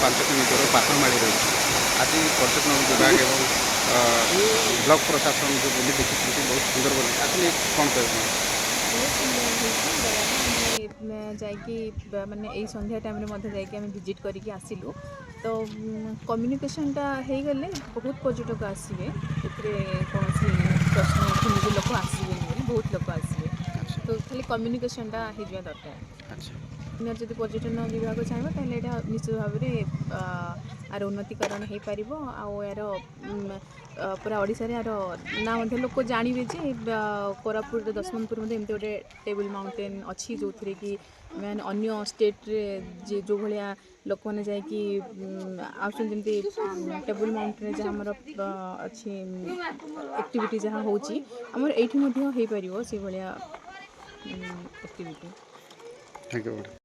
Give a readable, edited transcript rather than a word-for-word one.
ପାଞ୍ଚ କିଲୋମିଟର ପାଥରମାଳି ରହିଛି। ଆଜି ପର୍ଯ୍ୟଟନ ବିଭାଗ ଏବଂ ବ୍ଲକ ପ୍ରଶାସନ ଯେଉଁ ବୁଲି ଦେଖିଛନ୍ତି ବହୁତ ସୁନ୍ଦର ବୋଲି ଆସିଲେ କ'ଣ କହିବେ? ବହୁତ ସୁନ୍ଦର ହେଇଛି ଜାଗାଟା। ଆମେ ଯାଇକି ମାନେ ଏଇ ସନ୍ଧ୍ୟା ଟାଇମ୍ରେ ମଧ୍ୟ ଯାଇକି ଆମେ ଭିଜିଟ୍ କରିକି ଆସିଲୁ। ତ କମ୍ୟୁନିକେସନ୍ଟା ହେଇଗଲେ ବହୁତ ପର୍ଯ୍ୟଟକ ଆସିବେ, ଏଥିରେ କୌଣସି ପ୍ରଶ୍ନ ଉଠୁନି ଯେ ଲୋକ ଆସିବେନି ବୋଲି, ବହୁତ ଲୋକ ଆସିବେ। ଆଚ୍ଛା ତ ଖାଲି କମ୍ୟୁନିକେସନ୍ଟା ହେଇଯିବା ଦରକାର। ଆଚ୍ଛା ଯଦି ପର୍ଯ୍ୟଟନ ବିଭାଗ ଚାହିଁବ ତାହେଲେ ଏଇଟା ନିଶ୍ଚିତ ଭାବରେ ଆର ଉନ୍ନତିକରଣ ହେଇପାରିବ। ଆଉ ଏହାର ପୁରା ଓଡ଼ିଶାରେ ଆର ନାଁ ମଧ୍ୟ ଲୋକ ଜାଣିବେ ଯେ କୋରାପୁଟ ଦଶମନ୍ତପୁର ମଧ୍ୟ ଏମିତି ଗୋଟେ ଟେବୁଲ୍ ମାଉଣ୍ଟେନ୍ ଅଛି ଯେଉଁଥିରେ କି ମାନେ ଅନ୍ୟ ଷ୍ଟେଟ୍ରେ ଯେଉଁ ଭଳିଆ ଲୋକମାନେ ଯାଇକି ଆସୁଛନ୍ତି, ଯେମିତି ଟେବୁଲ୍ ମାଉଣ୍ଟେନ୍ରେ ଯାହା ଆମର ଅଛି ଆକ୍ଟିଭିଟି ଯାହା ହେଉଛି, ଆମର ଏଇଠି ମଧ୍ୟ ହେଇପାରିବ ସେଇଭଳିଆ ଆକ୍ଟିଭିଟି। Thank you madam.